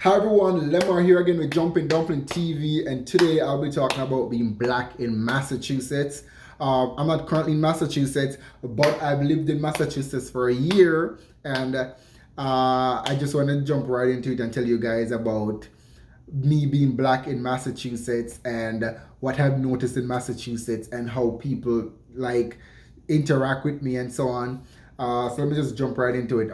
Hi everyone, Lemar here again with Jumping Dumpling TV, and today I'll be talking about being black in Massachusetts. I'm not currently in Massachusetts, but I've lived in Massachusetts for a year, and I just want to jump right into it and tell you guys about me being black in Massachusetts and what I've noticed in Massachusetts and how people like interact with me and so on. So let me just jump right into it.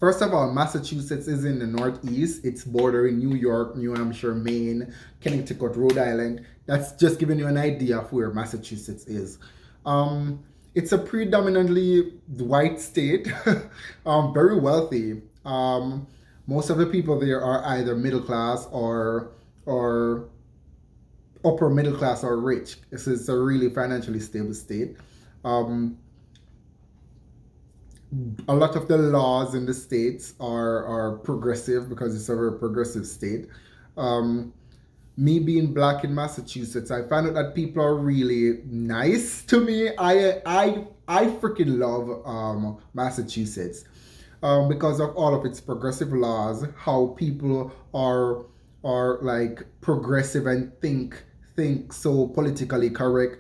First of all, Massachusetts is in the northeast. It's bordering New York, New Hampshire, Maine, Connecticut, Rhode Island. That's just giving you an idea of where Massachusetts is. It's a predominantly white state, very wealthy. Most of the people there are either middle class or upper middle class or rich. So it's a really financially stable state. Um, a lot of the laws in the states are progressive because it's a very progressive state. Um, Me being black in Massachusetts, I found out that people are really nice to me. I freaking love Massachusetts because of all of its progressive laws. How people are like progressive and think so politically correct.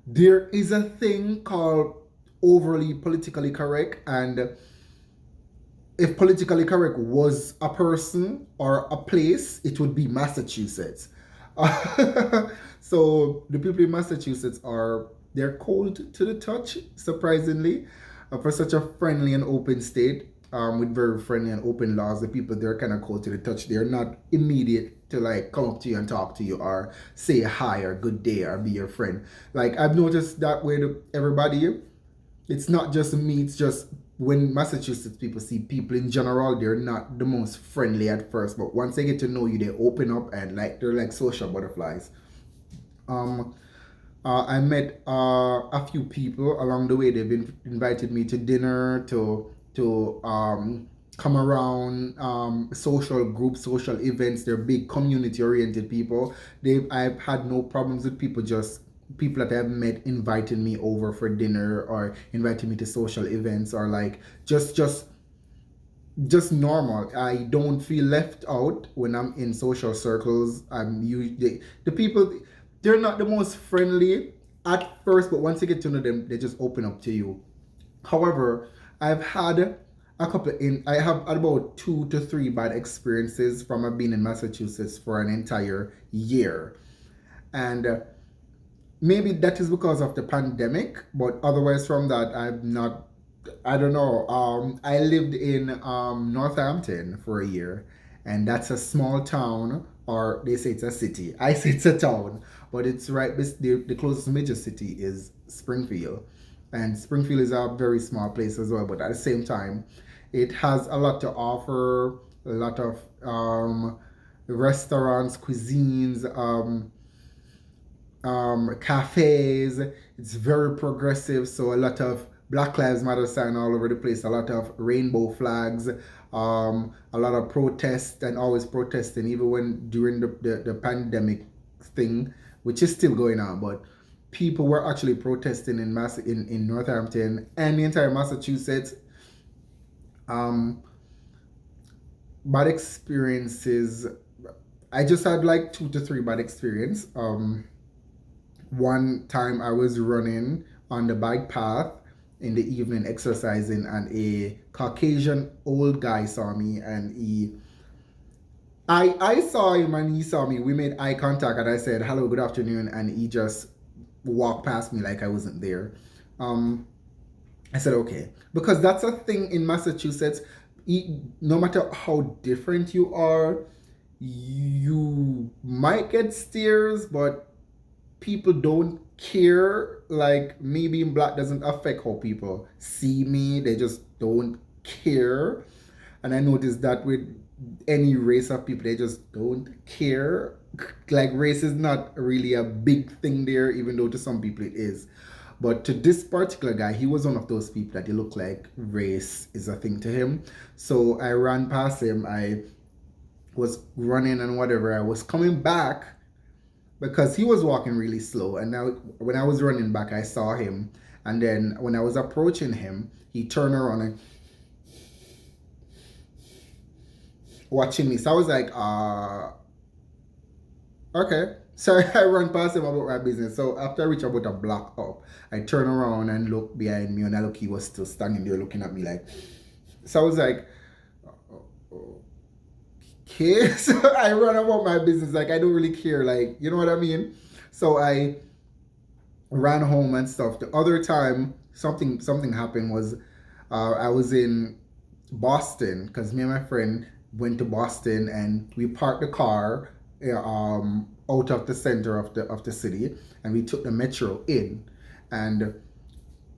There is a thing called overly politically correct, and if politically correct was a person or a place, it would be Massachusetts. So the people in Massachusetts they're cold to the touch, surprisingly, for such a friendly and open state. With very friendly and open laws, the people there are kind of cold to the touch. They're not immediate to like come up to you and talk to you or say hi or good day or be your friend. Like I've noticed that with everybody. It's not just me, it's just when Massachusetts people see people in general, they're not the most friendly at first, but once they get to know you, they open up and like they're like social butterflies. Um, I met a few people along the way. They've been invited me to dinner, to come around, social groups, social events. They're big community oriented people. I've had no problems with people that I've met inviting me over for dinner or inviting me to social events or like just normal. I don't feel left out when I'm in social circles. I'm usually the people, they're not the most friendly at first, but once you get to know them, they just open up to you. However, I've had I have had about 2 to 3 bad experiences from being in Massachusetts for an entire year. And maybe that is because of the pandemic, but otherwise from that, I don't know. I lived in Northampton for a year, and that's a small town, or they say it's a city. I say it's a town, but it's right. The closest major city is Springfield, and Springfield is a very small place as well. But at the same time, it has a lot to offer. A lot of restaurants, cuisines. Cafes. It's very progressive, so a lot of Black Lives Matter sign all over the place, a lot of rainbow flags, a lot of protests and always protesting, even when during the pandemic thing, which is still going on, but people were actually protesting in Northampton and the entire Massachusetts. Um, Bad experiences. I just had like 2 to 3 bad experience. One time I was running on the bike path in the evening exercising, and a Caucasian old guy saw me, and I saw him and he saw me. We made eye contact and I said hello, good afternoon, and he just walked past me like I wasn't there. Um, I said okay, because that's a thing in Massachusetts. No matter how different you are, you might get stares, but people don't care. Like me being black doesn't affect how people see me. They just don't care. And I noticed that with any race of people, they just don't care. Like race is not really a big thing there, even though to some people it is. But to this particular guy, he was one of those people that he looked like race is a thing to him. So I ran past him. I was running and whatever. I was coming back because he was walking really slow. And now, when I was running back, I saw him. And then when I was approaching him, he turned around watching me. So I was like, okay. So I run past him about my business. So after I reach about a block up, I turn around and look behind me, and I look, he was still standing there looking at me like. So I was like, okay. So I run about my business like I don't really care, like you know what I mean. So I ran home and stuff. The other time something happened was I was in Boston because me and my friend went to Boston and we parked the car out of the center of the city and we took the metro in. And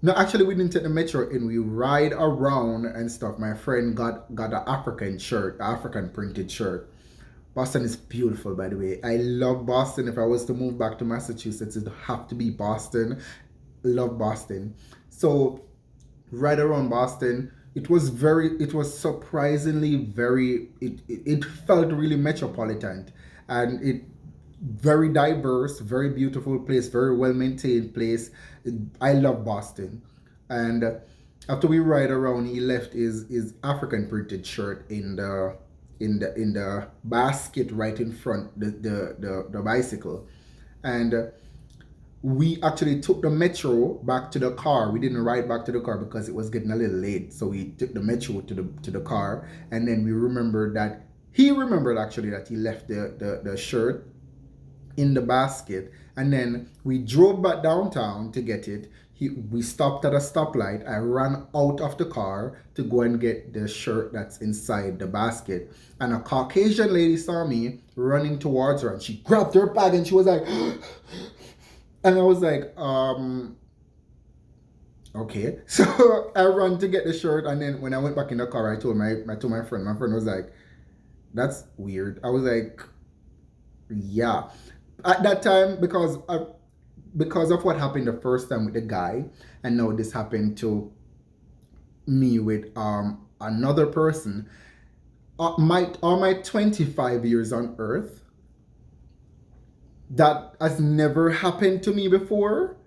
no, actually we didn't take the metro in. We ride around and stuff. My friend got an African shirt, African printed shirt. Boston is beautiful, by the way. I love Boston. If I was to move back to Massachusetts, it'd have to be Boston. Love Boston. So right around Boston, it was surprisingly it felt really metropolitan, and it very diverse, very beautiful place, very well maintained place. I love Boston. And after we ride around, he left his African printed shirt in the basket right in front the bicycle. And we actually took the metro back to the car. We didn't ride back to the car because it was getting a little late. So we took the metro to the car, and then we remembered that he remembered actually that he left the shirt in the basket, and then we drove back downtown to get it. We stopped at a stoplight. I ran out of the car to go and get the shirt that's inside the basket, and a Caucasian lady saw me running towards her, and she grabbed her bag and she was like and I was like okay. So I ran to get the shirt, and then when I went back in the car, I told my friend. My friend was like, that's weird. I was like, yeah. At that time, because of what happened the first time with the guy, and now this happened to me with another person. My 25 years on Earth, that has never happened to me before,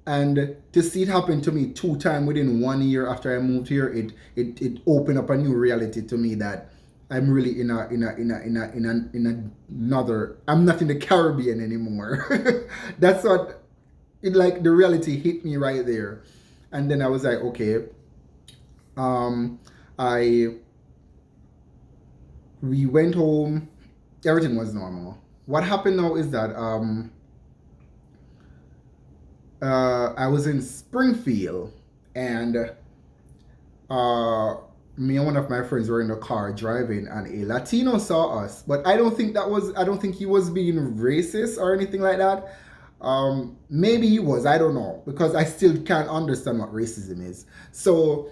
and to see it happen to me 2 times within 1 year after I moved here, it opened up a new reality to me that I'm really in another. I'm not in the Caribbean anymore. That's what it like. The reality hit me right there, and then I was like, okay. I We went home. Everything was normal. What happened now is that I was in Springfield, and me and one of my friends were in the car driving, and a Latino saw us. But I don't think he was being racist or anything like that. Maybe he was. I don't know, because I still can't understand what racism is. So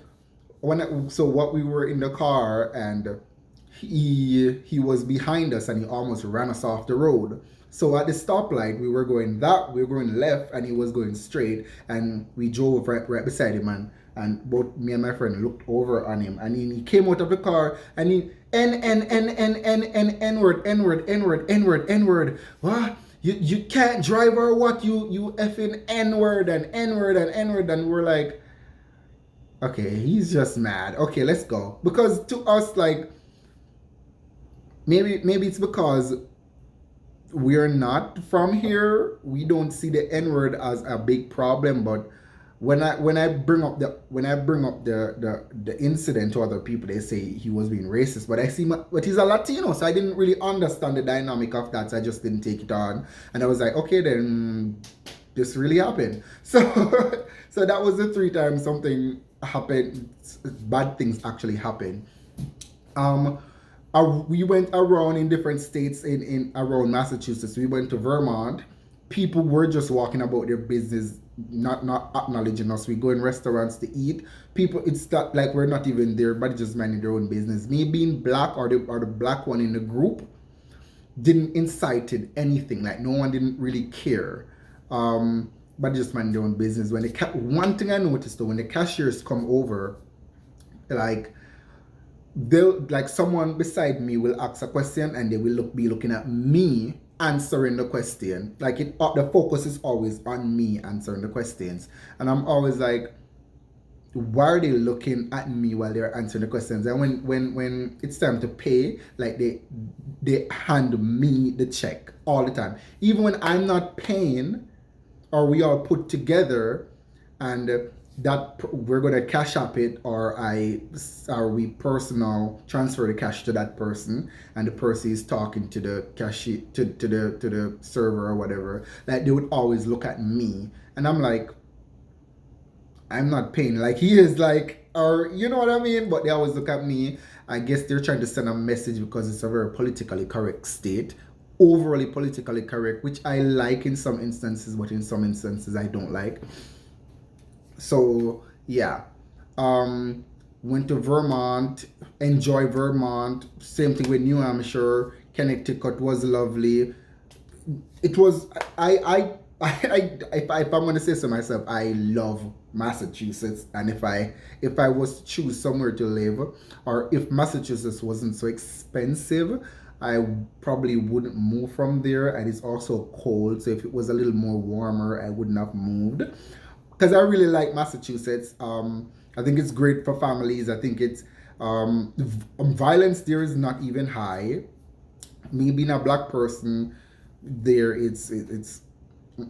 what we were in the car, and he was behind us, and he almost ran us off the road. So at the stoplight, we were going left, and he was going straight, and we drove right beside him, and both me and my friend looked over on him, and he came out of the car, and he n word. What? You can't drive or what? You effing n-word and n-word and n-word, and we're like, okay, he's just mad. Okay, let's go. Because to us, like, maybe it's because we're not from here. We don't see the n-word as a big problem, but when I bring up the incident to other people, they say he was being racist. But he's a Latino, so I didn't really understand the dynamic of that. So I just didn't take it on, and I was like, okay, then this really happened. So so that was the 3 times something happened. Bad things actually happened. We went around in different states in around Massachusetts. We went to Vermont. People were just walking about their business, not acknowledging us. We go in restaurants to eat. People, it's not like we're not even there, but just minding their own business. Me being black, or the black one in the group, didn't incited anything. Like, no one didn't really care. But just minding their own business. One thing I noticed though, when the cashiers come over, like, someone beside me will ask a question, and they will be looking at me answering the question. Like, the focus is always on me answering the questions, and I'm always like, why are they looking at me while they're answering the questions? And when it's time to pay, like they hand me the check all the time, even when I'm not paying, or we all put together, and that we're gonna cash up it, or we personal transfer the cash to that person, and the person is talking to the cashier, to the server or whatever. Like they would always look at me, and I'm like, I'm not paying. Like he is like, or you know what I mean? But they always look at me. I guess they're trying to send a message because it's a very politically correct state, overly politically correct, which I like in some instances, but in some instances I don't like. So yeah, um, went to Vermont, enjoy Vermont. Same thing with New Hampshire. Connecticut was lovely. It was if I'm gonna say so myself, I love Massachusetts, and if I was to choose somewhere to live, or if Massachusetts wasn't so expensive, I probably wouldn't move from there. And it's also cold, so if it was a little more warmer, I wouldn't have moved. Because I really like Massachusetts. I think it's great for families. I think it's violence there is not even high. Me being a black person, there it's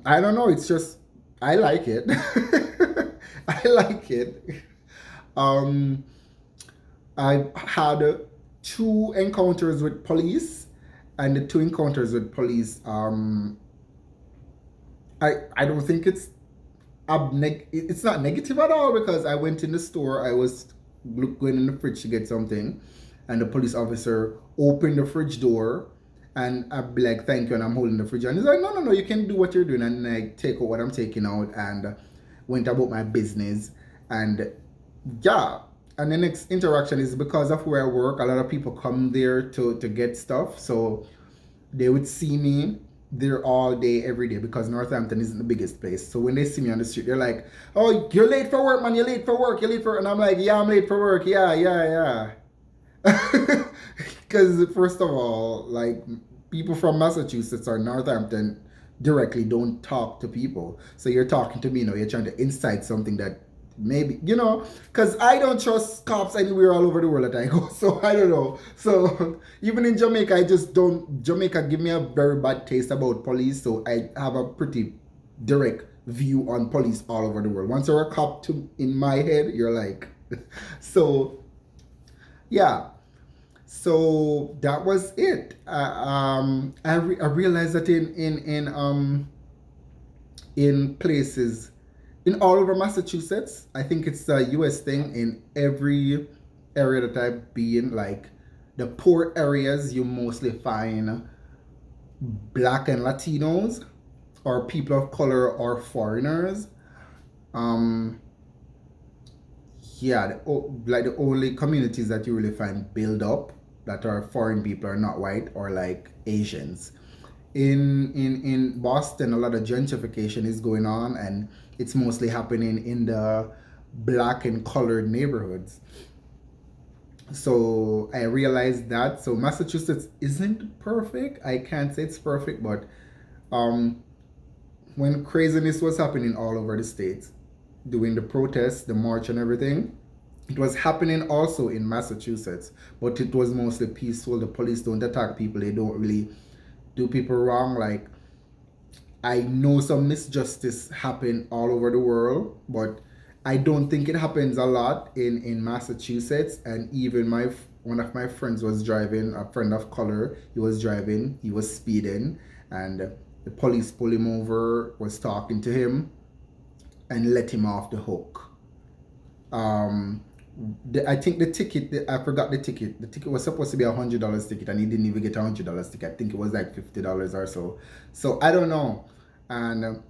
I don't know. It's just I like it. I like it. Um, I had two encounters with police, and the two encounters with police. I don't think it's not negative at all, because I went in the store. I was going in the fridge to get something, and the police officer opened the fridge door, and I'd be like, "Thank you," and I'm holding the fridge, and he's like, "No, no, no, you can do what you're doing," and I take out what I'm taking out and went about my business, and yeah. And the next interaction is because of where I work. A lot of people come there to get stuff, so they would see me there all day, every day, because Northampton isn't the biggest place. So when they see me on the street, they're like, "Oh, you're late for work, man. You're late for work. You're late for," and I'm like, "Yeah, I'm late for work. Yeah, yeah, yeah." Because first of all, like people from Massachusetts or Northampton directly don't talk to people. So you're talking to me, you're trying to incite something that maybe, because I don't trust cops anywhere all over the world that I go. So I don't know. So even in Jamaica, I just don't. Jamaica give me a very bad taste about police. So I have a pretty direct view on police all over the world. Once you're a cop in my head, you're like, so yeah. So that was it. I realized that in places in all over Massachusetts, I think it's a U.S. thing. In every area that I've been, like the poor areas, you mostly find black and Latinos, or people of color, or foreigners. Um, yeah, like the only communities that you really find build up that are foreign people are not white, or like Asians. In Boston, a lot of gentrification is going on, and it's mostly happening in the black and colored neighborhoods. So I realized that. So Massachusetts isn't perfect. I can't say it's perfect, but um, when craziness was happening all over the states, doing the protests, the march, and everything, it was happening also in Massachusetts, but it was mostly peaceful. The police don't attack people. They don't really do people wrong. Like, I know some misjustice happen all over the world, but I don't think it happens a lot in Massachusetts. And even one of my friends was driving, a friend of color. He was driving. He was speeding, and the police pulled him over. Was talking to him, and let him off the hook. Um, I think the ticket, I forgot the ticket. The ticket was supposed to be $100 ticket, and he didn't even get $100 ticket. I think it was like $50 or so. So I don't know, and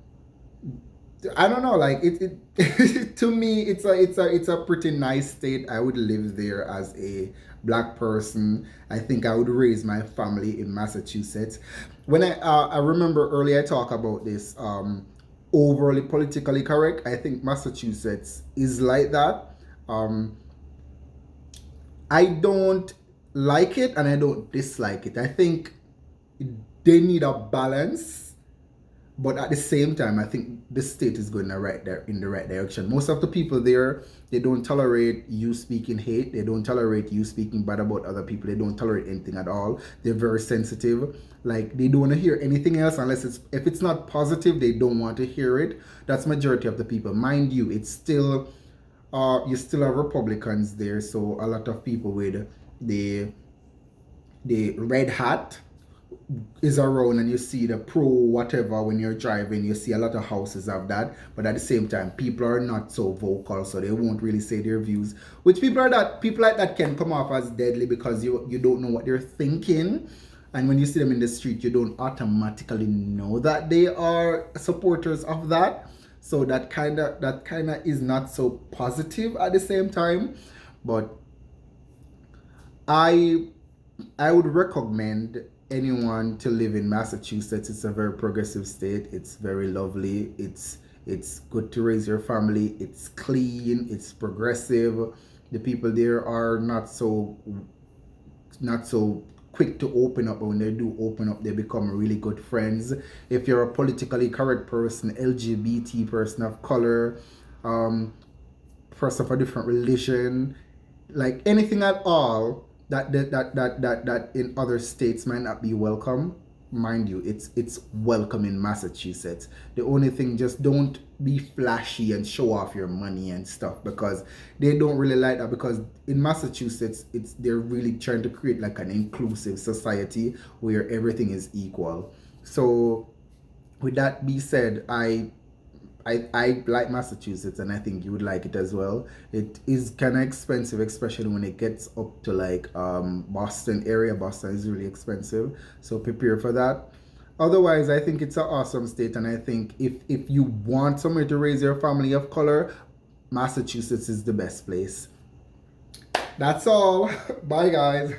I don't know. Like it to me, it's a pretty nice state. I would live there as a black person. I think I would raise my family in Massachusetts. When I remember earlier I talked about this overly politically correct. I think Massachusetts is like that. Um, I don't like it, and I don't dislike it. I think they need a balance. but at the same time, I think the state is going in the right direction. Most of the people there, they don't tolerate you speaking hate. They don't tolerate you speaking bad about other people. They don't tolerate anything at all. They're very sensitive. Like they don't want to hear anything else unless if it's not positive. They don't want to hear it. That's majority of the people. Mind you, it's still you still have Republicans there. So a lot of people with the red hat is around, and you see the pro whatever when you're driving. You see a lot of houses have that, but at the same time people are not so vocal, so they won't really say their views, which people like that can come off as deadly because you don't know what they're thinking, and when you see them in the street you don't automatically know that they are supporters of that. So that kind of is not so positive at the same time. But I I would recommend anyone to live in Massachusetts. It's a very progressive state. It's very lovely. It's good to raise your family. It's clean. It's progressive. The people there are not so quick to open up, but when they do open up, they become really good friends. If you're a politically correct person, LGBT person of color, um, person of a different religion, like anything at all that in other states might not be welcome. Mind you, it's welcome in Massachusetts. The only thing, just don't be flashy and show off your money and stuff, because they don't really like that, because in Massachusetts they're really trying to create like an inclusive society where everything is equal. So with that being said, I like Massachusetts, and I think you would like it as well. It is kind of expensive, especially when it gets up to like Boston area. Boston is really expensive, so prepare for that. Otherwise, I think it's an awesome state, and I think if you want somewhere to raise your family of color, Massachusetts is the best place. That's all. Bye, guys.